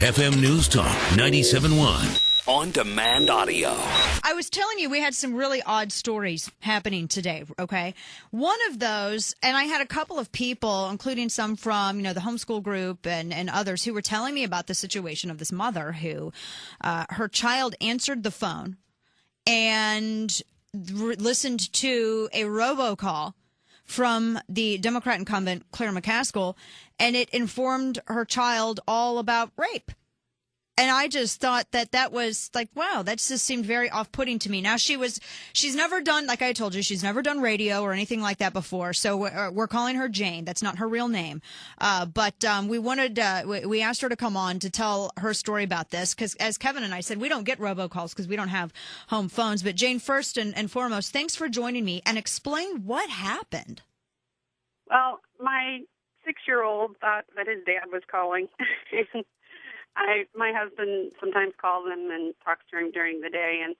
FM News Talk 97.1. On-demand audio. I was telling you we had some really odd stories happening today, okay? One of those, and I had a couple of people, including some from, the homeschool group and others who were telling me about the situation of this mother who, her child answered the phone and listened to a robocall from the Democrat incumbent, Claire McCaskill, and it informed her child all about rape. And I just thought that was like, wow, that just seemed very off-putting to me. Now, she's never done, like I told you, she's never done radio or anything like that before. So we're calling her Jane. That's not her real name. But we asked her to come on to tell her story about this because, as Kevin and I said, we don't get robocalls because we don't have home phones. But Jane, first and foremost, thanks for joining me and explain what happened. Well, my 6-year-old thought that his dad was calling. My husband sometimes calls him and talks to him during the day, and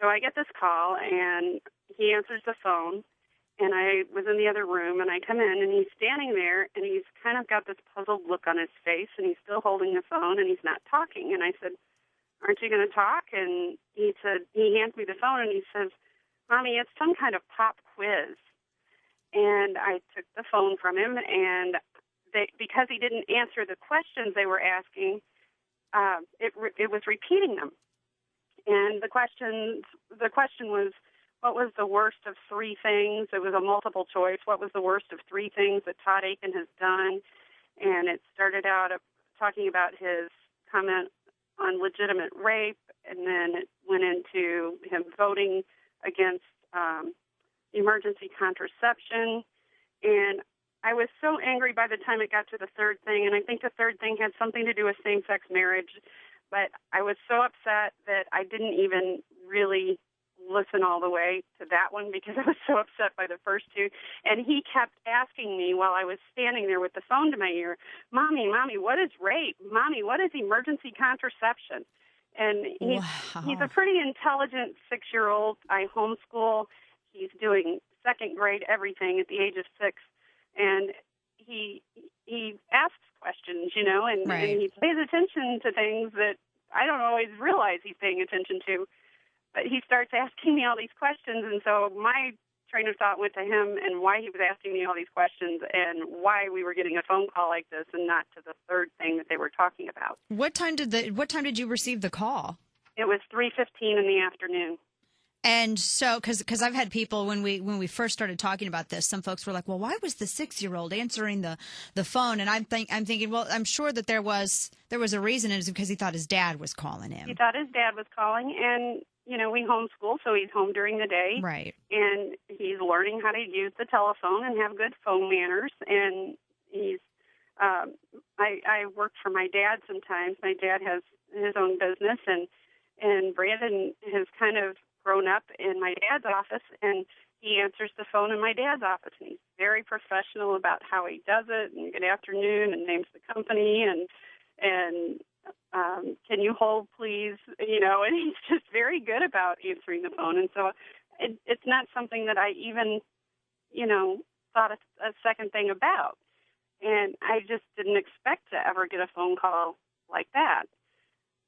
so I get this call, and he answers the phone, and I was in the other room, and I come in, and he's standing there, and he's kind of got this puzzled look on his face, and he's still holding the phone, and he's not talking, and I said, "Aren't you going to talk?" And he hands me the phone, and he says, "Mommy, it's some kind of pop quiz." And I took the phone from him, and because he didn't answer the questions they were asking, it was repeating them. And the question was, what was the worst of 3 things? It was a multiple choice. What was the worst of 3 things that Todd Akin has done? And it started out talking about his comment on legitimate rape, and then it went into him voting against emergency contraception. And I was so angry by the time it got to the 3rd thing, and I think the 3rd thing had something to do with same-sex marriage, but I was so upset that I didn't even really listen all the way to that one because I was so upset by the first 2. And he kept asking me while I was standing there with the phone to my ear, Mommy, what is rape? Mommy, what is emergency contraception? And he's a pretty intelligent 6-year-old. I homeschool. He's doing 2nd grade everything at the age of 6. And he asks questions, and, right. And he pays attention to things that I don't always realize he's paying attention to. But he starts asking me all these questions, and so my train of thought went to him and why he was asking me all these questions and why we were getting a phone call like this and not to the 3rd thing that they were talking about. What time did you receive the call? It was 3:15 in the afternoon. And so, because I've had people when we first started talking about this, some folks were like, "Well, why was the 6-year-old answering the phone?" And I'm thinking, well, I'm sure that there was a reason, and it's because he thought his dad was calling him. He thought his dad was calling, and we homeschool, so he's home during the day, right? And he's learning how to use the telephone and have good phone manners. And he's I work for my dad sometimes. My dad has his own business, and Brandon has kind of grown up in my dad's office, and he answers the phone in my dad's office, and he's very professional about how he does it, and good afternoon, and names the company, and can you hold, please, and he's just very good about answering the phone. And so it's not something that I even, thought a second thing about, and I just didn't expect to ever get a phone call like that.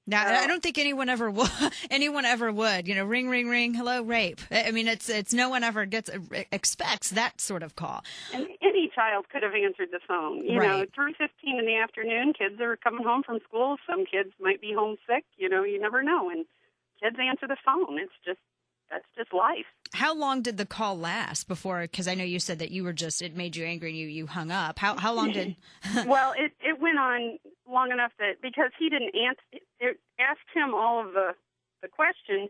Now, I don't think anyone ever would. Ring, ring, ring. Hello, rape. I mean, it's no one ever expects that sort of call. And any child could have answered the phone. Right. 3:15 in the afternoon, kids are coming home from school. Some kids might be homesick. You never know. And kids answer the phone. That's just life. How long did the call last before? Because I know you said that it made you angry and you hung up. How long did? Well, it went on long enough that because he didn't answer, it asked him all of the question,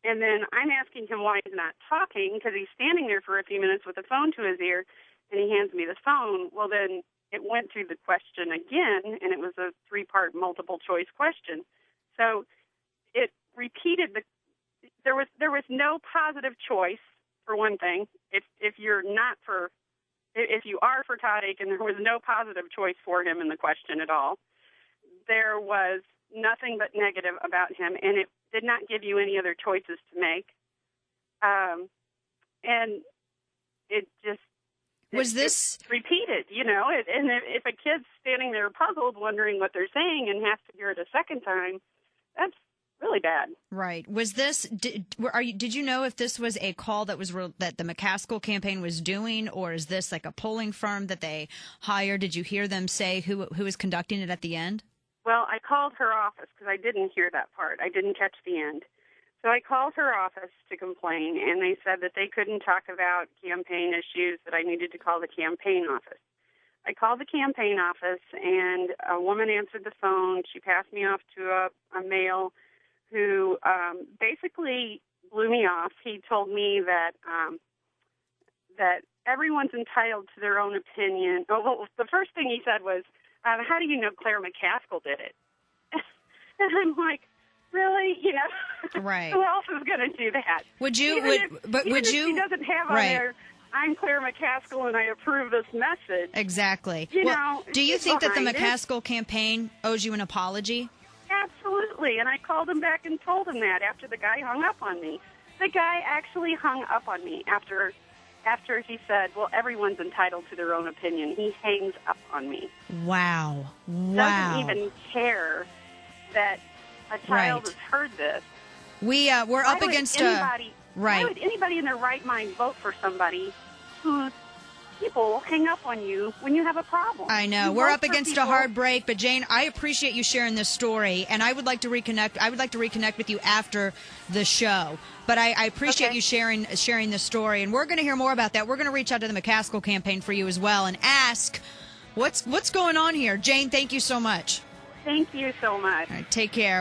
and then I'm asking him why he's not talking because he's standing there for a few minutes with the phone to his ear, and he hands me the phone. Well, then it went through the question again, and it was a 3-part multiple choice question. So it repeated There was no positive choice, for one thing. If you are for Todd Akin, there was no positive choice for him in the question at all. There was nothing but negative about him, and it did not give you any other choices to make. And it just Was this repeated? And if a kid's standing there puzzled, wondering what they're saying, and has to hear it a second time, that's really bad. right? Was this? Did you know if this was a call that was that the McCaskill campaign was doing, or is this like a polling firm that they hired? Did you hear them say who was conducting it at the end? Well, I called her office because I didn't hear that part. I didn't catch the end. So I called her office to complain, and they said that they couldn't talk about campaign issues, that I needed to call the campaign office. I called the campaign office, and a woman answered the phone. She passed me off to a male who basically blew me off. He told me that that everyone's entitled to their own opinion. Well, the first thing he said was, how do you know Claire McCaskill did it? And I'm like, really? Right. Who else is going to do that? Would you? If she doesn't have on there, I'm Claire McCaskill and I approve this message. Exactly. Do you it's think that the behind it. McCaskill campaign owes you an apology? Absolutely. And I called him back and told him that after the guy hung up on me. The guy actually hung up on me after he said, well, everyone's entitled to their own opinion. He hangs up on me. Wow. Doesn't even care that a child has heard this. We're up against anybody, right. Why would anybody in their right mind vote for somebody whose people hang up on you when you have a problem? I know. We're up against a hard break, but Jane, I appreciate you sharing this story, and I would like to reconnect. I would like to reconnect with you after the show. But I appreciate you sharing this story, and we're going to hear more about that. We're going to reach out to the McCaskill campaign for you as well and ask what's going on here. Jane, thank you so much. Thank you so much. All right, take care.